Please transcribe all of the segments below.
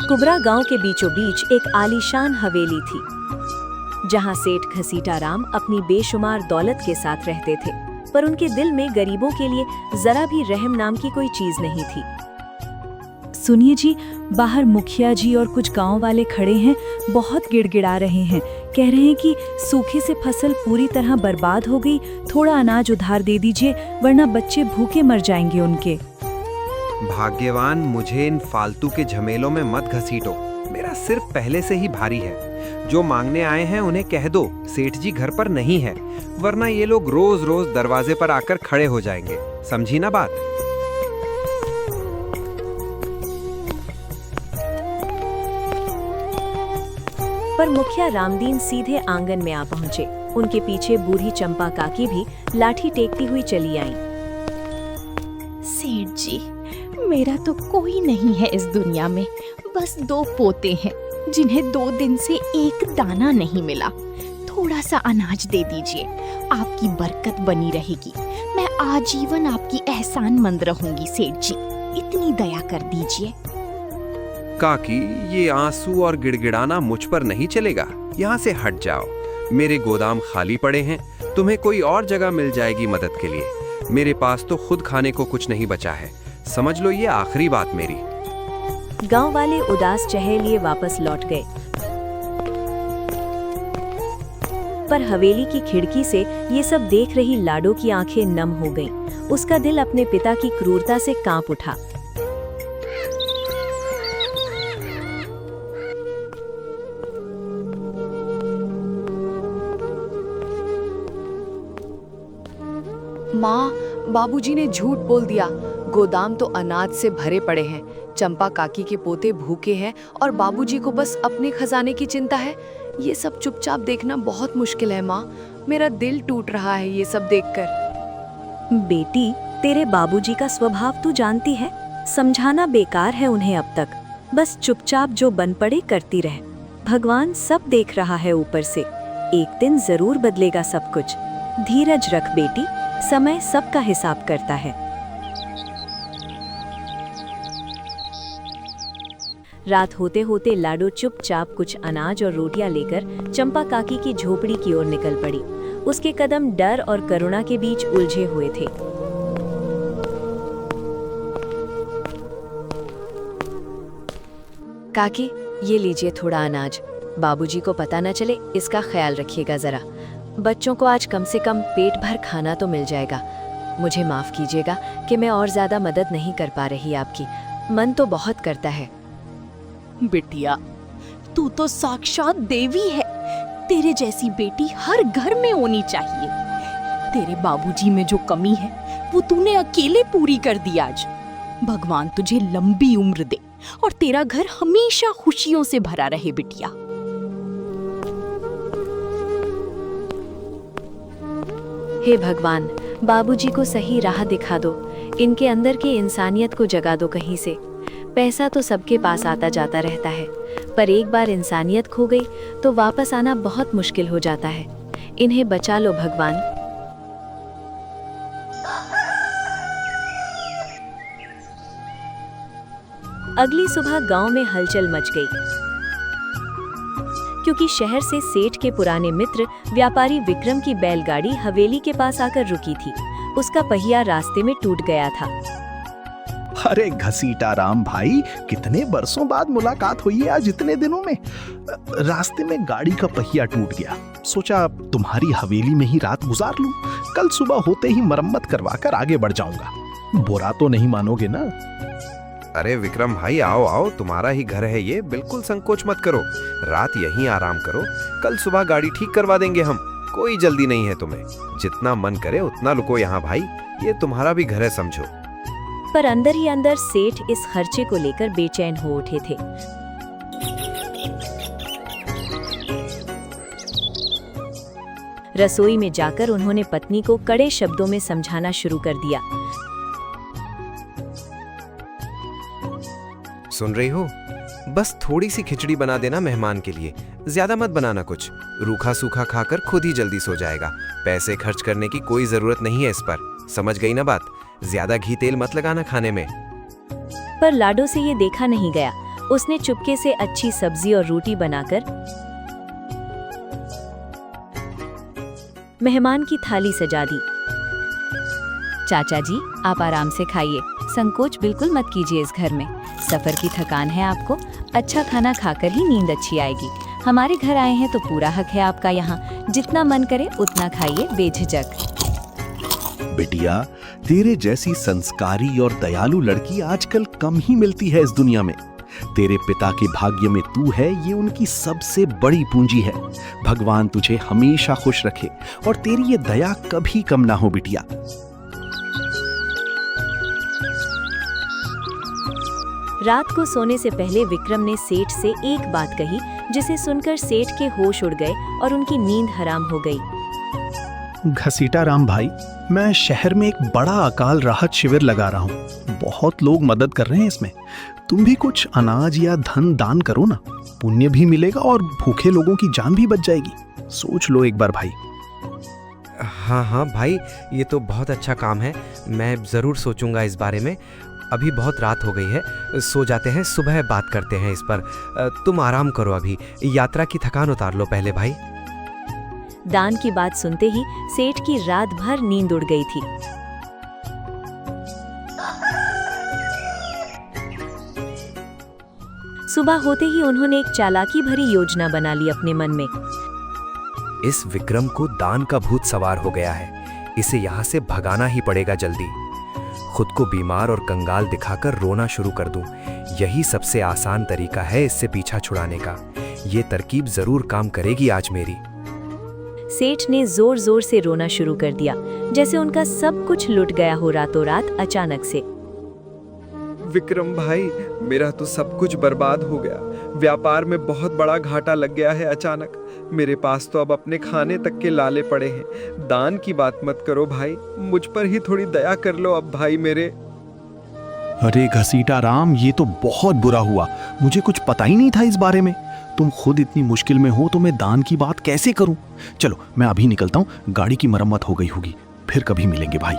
कुबरा गांव के बीचों बीच एक आलीशान हवेली थी, जहां सेठ घसीटाराम अपनी बेशुमार दौलत के साथ रहते थे, पर उनके दिल में गरीबों के लिए जरा भी रहम नाम की कोई चीज नहीं थी। सुनिए जी, बाहर मुखिया जी और कुछ गांव वाले खड़े हैं, बहुत गिड़गिड़ा रहे हैं। कह रहे हैं कि सूखे से फसल पूरी तरह बर्बाद हो गई, थोड़ा अनाज उधार दे दीजिए वरना बच्चे भूखे मर जाएंगे उनके। भाग्यवान, मुझे इन फालतू के झमेलों में मत घसीटो, मेरा सिर पहले से ही भारी है। जो मांगने आए हैं उन्हें कह दो सेठ जी घर पर नहीं है, वरना ये लोग रोज रोज दरवाजे पर आकर खड़े हो जाएंगे, समझी ना बात? पर मुखिया रामदीन सीधे आंगन में आ पहुंचे। उनके पीछे बूढ़ी चंपा काकी भी लाठी टेकती हुई चली आईं। सेठ जी, मेरा तो कोई नहीं है इस दुनिया में, बस 2 पोते हैं जिन्हें 2 दिन से एक दाना नहीं मिला। थोड़ा सा अनाज दे दीजिए, आपकी बरकत बनी रहेगी। मैं आजीवन आपकी एहसानमंद रहूंगी सेठ जी, इतनी दया कर दीजिए। काकी, ये आंसू और गिड़गिड़ाना मुझ पर नहीं चलेगा, यहाँ से हट जाओ। मेरे गोदाम खाली पड़े हैं, तुम्हें कोई और जगह मिल जाएगी मदद के लिए। मेरे पास तो खुद खाने को कुछ नहीं बचा है, समझ लो ये आखिरी बात मेरी। गांव वाले उदास चेहरे लिए वापस लौट गए, पर हवेली की खिड़की से ये सब देख रही लाडो की आंखें नम हो गईं। उसका दिल अपने पिता की क्रूरता से कांप उठा। माँ, बाबूजी ने झूठ बोल दिया। गोदाम तो अनाज से भरे पड़े हैं। चंपा काकी के पोते भूखे हैं और बाबूजी को बस अपने खजाने की चिंता है। ये सब चुपचाप देखना बहुत मुश्किल है माँ, मेरा दिल टूट रहा है ये सब देखकर। बेटी, तेरे बाबूजी का स्वभाव तू जानती है, समझाना बेकार है उन्हें अब तक। बस चुपचाप जो बन पड़े करती रह। भगवान सब देख रहा है ऊपर से, एक दिन जरूर बदलेगा सब कुछ। धीरज रख बेटी, समय सबका हिसाब करता है। रात होते होते लाडो चुपचाप कुछ अनाज और रोटियां लेकर चंपा काकी की झोपड़ी की ओर निकल पड़ी। उसके कदम डर और करुणा के बीच उलझे हुए थे। काकी, ये लीजिए थोड़ा अनाज, बाबूजी को पता न चले, इसका ख्याल रखिएगा जरा। बच्चों को आज कम से कम पेट भर खाना तो मिल जाएगा। मुझे माफ कीजिएगा कि मैं और ज्यादा मदद नहीं कर पा रही आपकी, मन तो बहुत करता है। बिटिया, तू तो साक्षात देवी है। तेरे जैसी बेटी हर घर में होनी चाहिए। तेरे बाबूजी में जो कमी है वो तूने अकेले पूरी कर दी आज। भगवान तुझे लंबी उम्र दे और तेरा घर हमेशा खुशियों से भरा रहे बिटिया। हे भगवान, बाबूजी को सही राह दिखा दो, इनके अंदर की इंसानियत को जगा दो कहीं से। पैसा तो सबके पास आता जाता रहता है, पर एक बार इंसानियत खो गई तो वापस आना बहुत मुश्किल हो जाता है। इन्हें बचा लो भगवान। अगली सुबह गांव में हलचल मच गई, क्योंकि शहर से सेठ के पुराने मित्र व्यापारी विक्रम की बैलगाड़ी हवेली के पास आकर रुकी थी। उसका पहिया रास्ते में टूट गया था। अरे घसीटाराम भाई, कितने बरसों बाद मुलाकात हुई है आज इतने दिनों में। रास्ते में गाड़ी का पहिया टूट गया, सोचा तुम्हारी हवेली में ही रात गुजार लूं। कल सुबह होते ही मरम्मत करवाकर आगे बढ़ जाऊंगा। बुरा तो नहीं मानोगे ना? अरे विक्रम भाई, आओ आओ, तुम्हारा ही घर है ये, बिल्कुल संकोच मत करो। रात यहीं आराम करो, कल सुबह गाड़ी ठीक करवा देंगे हम। कोई जल्दी नहीं है तुम्हें, जितना मन करे उतना रुको यहाँ भाई, ये तुम्हारा भी घर है समझो। पर अंदर ही अंदर सेठ इस खर्चे को लेकर बेचैन हो उठे थे। रसोई में जाकर उन्होंने पत्नी को कड़े शब्दों में समझाना शुरू कर दिया। सुन रही हो? बस थोड़ी सी खिचड़ी बना देना मेहमान के लिए, ज्यादा मत बनाना कुछ। रूखा सूखा खाकर खुद ही जल्दी सो जाएगा। पैसे खर्च करने की कोई जरूरत नहीं है इस पर, समझ गई ना बात? ज्यादा घी तेल मत लगाना खाने में। पर लाडो से ये देखा नहीं गया। उसने चुपके से अच्छी सब्जी और रोटी बनाकर मेहमान की थाली सजा दी। चाचा जी, आप आराम से खाइए, संकोच बिल्कुल मत कीजिए इस घर में। सफर की थकान है आपको, अच्छा खाना खाकर ही नींद अच्छी आएगी। हमारे घर आए हैं तो पूरा हक है आपका यहाँ, जितना मन करे उतना खाइए बेझिझक। बिटिया, तेरे जैसी संस्कारी और दयालु लड़की आजकल कम ही मिलती है इस दुनिया में। तेरे पिता के भाग्य में तू है, ये उनकी सबसे बड़ी पूंजी है। भगवान तुझे हमेशा खुश रखे और तेरी ये दया कभी कम ना हो बिटिया। रात को सोने से पहले विक्रम ने सेठ से एक बात कही, जिसे सुनकर सेठ के होश उड़ गए और उनकी नींद हराम हो गई। घसीटा राम भाई, मैं शहर में एक बड़ा अकाल राहत शिविर लगा रहा हूँ। बहुत लोग मदद कर रहे हैं इसमें। तुम भी कुछ अनाज या धन दान करो ना, पुण्य भी मिलेगा और भूखे लोगों की जान भी बच जाएगी। सोच लो एक बार भाई। हाँ हाँ भाई, ये तो बहुत अच्छा काम है। मैं ज़रूर सोचूंगा इस बारे में। अभी बहुत रात हो गई है, सो जाते हैं, सुबह बात करते हैं इस पर। तुम आराम करो, अभी यात्रा की थकान उतार लो पहले भाई। दान की बात सुनते ही सेठ की रात भर नींद उड़ गई थी। सुबह होते ही उन्होंने एक चालाकी भरी योजना बना ली अपने मन में। इस विक्रम को दान का भूत सवार हो गया है, इसे यहाँ से भगाना ही पड़ेगा जल्दी। खुद को बीमार और कंगाल दिखाकर रोना शुरू कर दूं, यही सबसे आसान तरीका है इससे पीछा छुड़ाने का। ये तरकीब जरूर काम करेगी आज मेरी। सेठ ने जोर जोर से रोना शुरू कर दिया, जैसे उनका सब कुछ लुट गया हो रातों रात अचानक से। विक्रम भाई, मेरा तो सब कुछ बर्बाद हो गया। व्यापार में बहुत बड़ा घाटा लग गया है अचानक। मेरे पास तो अब अपने खाने तक के लाले पड़े हैं। दान की बात मत करो भाई, मुझ पर ही थोड़ी दया कर लो अब भाई मेरे। अरे घसीटा राम, ये तो बहुत बुरा हुआ। मुझे कुछ पता ही नहीं था इस बारे में। तुम खुद इतनी मुश्किल में हो तो मैं दान की बात कैसे करूं? चलो मैं अभी निकलता हूं, गाड़ी की मरम्मत हो गई होगी। फिर कभी मिलेंगे भाई।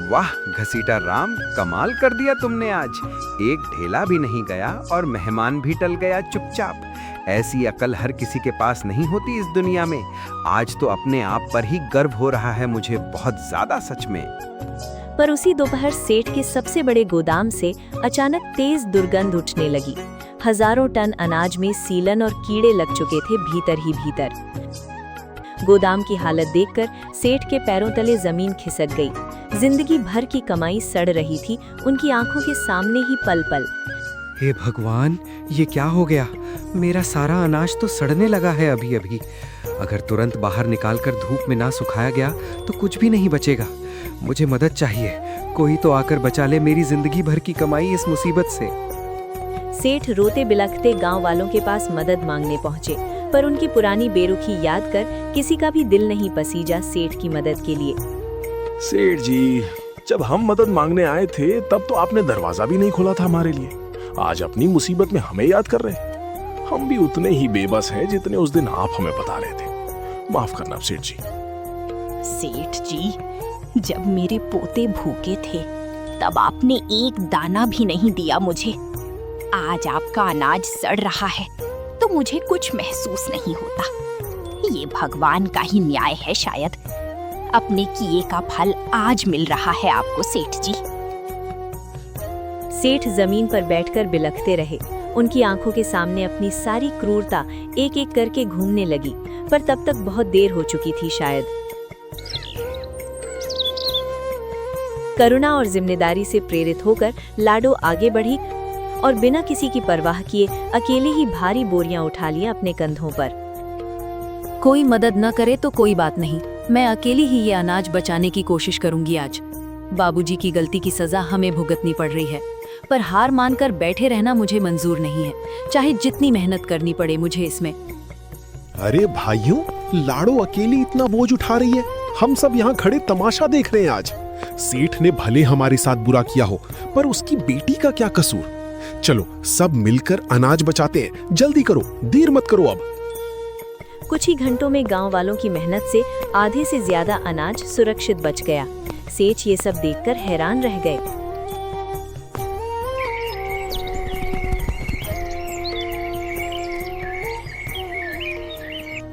वाह घसीटा राम, कमाल कर दिया तुमने आज। एक ढेला भी नहीं गया और मेहमान भी टल गया चुपचाप। ऐसी अकल हर किसी के पास नहीं होती इस दुनिया में। आज तो अपने आप पर ही गर्व हो रहा है मुझे, बहुत ज्यादा सच में। पर उसी दोपहर सेठ के सबसे बड़े गोदाम से अचानक तेज दुर्गंध उठने लगी। हजारों टन अनाज में सीलन और कीड़े लग चुके थे भीतर ही भीतर। गोदाम की हालत देखकर सेठ के पैरों तले जमीन खिसक गई। जिंदगी भर की कमाई सड़ रही थी उनकी आंखों के सामने ही पल पल। हे भगवान, ये क्या हो गया? मेरा सारा अनाज तो सड़ने लगा है अभी अभी। अगर तुरंत बाहर निकालकर धूप में ना सुखाया गया तो कुछ भी नहीं बचेगा। मुझे मदद चाहिए, कोई तो आकर बचा ले मेरी जिंदगी भर की कमाई इस मुसीबत से। सेठ रोते बिलखते गांव वालों के पास मदद मांगने पहुंचे, पर उनकी पुरानी बेरुखी याद कर किसी का भी दिल नहीं पसीजा सेठ की मदद के लिए। सेठ जी, जब हम मदद मांगने आए थे तब तो आपने दरवाजा भी नहीं खोला था हमारे लिए। आज अपनी मुसीबत में हमें याद कर रहे हैं। हम भी उतने ही बेबस हैं जितने उस दिन आप हमें बता रहे थे। माफ करना सेठ जी। सेठ जी, जब मेरे पोते भूखे थे तब आपने एक दाना भी नहीं दिया मुझे। आज आपका अनाज सड़ रहा है तो मुझे कुछ महसूस नहीं होता। ये भगवान का ही न्याय है शायद। अपने किए का फल आज मिल रहा है आपको सेठ जी। सेठ जमीन पर बैठकर बिलखते रहे। उनकी आंखों के सामने अपनी सारी क्रूरता एक एक करके घूमने लगी, पर तब तक बहुत देर हो चुकी थी शायद। करुणा और जिम्मेदारी से प्रेरित होकर लाडो आगे बढ़ी और बिना किसी की परवाह किए अकेले ही भारी बोरियां उठा लिया अपने कंधों पर। कोई मदद न करे तो कोई बात नहीं, मैं अकेली ही ये अनाज बचाने की कोशिश करूंगी आज। बाबूजी की गलती की सजा हमें भुगतनी पड़ रही है, पर हार मानकर बैठे रहना मुझे मंजूर नहीं है, चाहे जितनी मेहनत करनी पड़े मुझे इसमें। अरे भाइयों, लाडो अकेली इतना बोझ उठा रही है, हम सब यहाँ खड़े तमाशा देख रहे हैं आज। सेठ ने भले हमारे साथ बुरा किया हो, पर उसकी बेटी का क्या कसूर। चलो सब मिलकर अनाज बचाते हैं, जल्दी करो, देर मत करो अब। कुछ ही घंटों में गांव वालों की मेहनत से आधे से ज्यादा अनाज सुरक्षित बच गया। सेठ ये सब देखकर हैरान रह गए।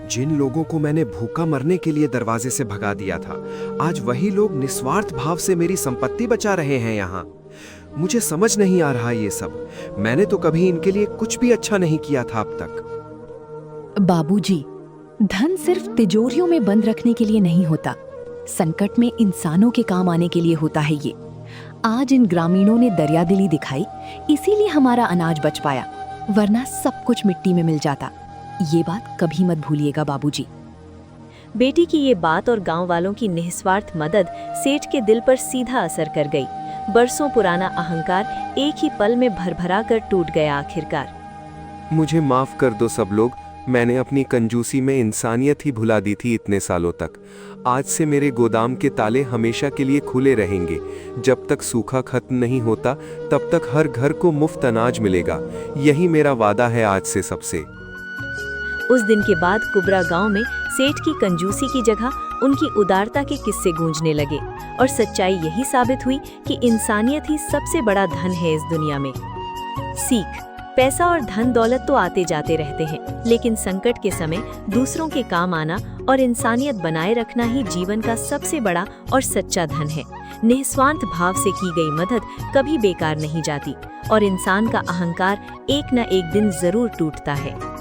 जिन लोगों को मैंने भूखा मरने के लिए दरवाजे से भगा दिया था, आज वही लोग निस्वार्थ भाव से मेरी संपत्ति बचा रहे हैं यहाँ। मुझे समझ नहीं आ रहा ये सब। मैंने तो कभी इनके लिए कुछ भी अच्छा नहीं किया था अब तक। बाबूजी, धन सिर्फ तिजोरियों में बंद रखने के लिए नहीं होता, संकट में इंसानों के काम आने के लिए होता है ये। आज इन ग्रामीणों ने दरियादिली दिखाई, इसीलिए हमारा अनाज बच पाया, वरना सब कुछ मिट्टी में मिल जाता। ये बात कभी मत भूलिएगा बाबूजी। बेटी की ये बात और गांव वालों की निस्वार्थ मदद सेठ के दिल पर सीधा असर कर गई। बरसों पुराना अहंकार एक ही पल में भरभरा कर टूट गया आखिरकार। मुझे माफ कर दो सब लोग, मैंने अपनी कंजूसी में इंसानियत ही भुला दी थी इतने सालों तक। आज से मेरे गोदाम के ताले हमेशा के लिए खुले रहेंगे। जब तक सूखा खत्म नहीं होता तब तक हर घर को मुफ्त अनाज मिलेगा। यही मेरा वादा है आज से सबसे। उस दिन के बाद कुबरा गांव में सेठ की कंजूसी की जगह उनकी उदारता के किस्से गूंजने लगे और सच्चाई यही साबित हुई कि इंसानियत ही सबसे बड़ा धन है इस दुनिया में। सीख: पैसा और धन दौलत तो आते जाते रहते हैं, लेकिन संकट के समय दूसरों के काम आना और इंसानियत बनाए रखना ही जीवन का सबसे बड़ा और सच्चा धन है। निस्वार्थ भाव से की गई मदद कभी बेकार नहीं जाती और इंसान का अहंकार एक न एक दिन जरूर टूटता है।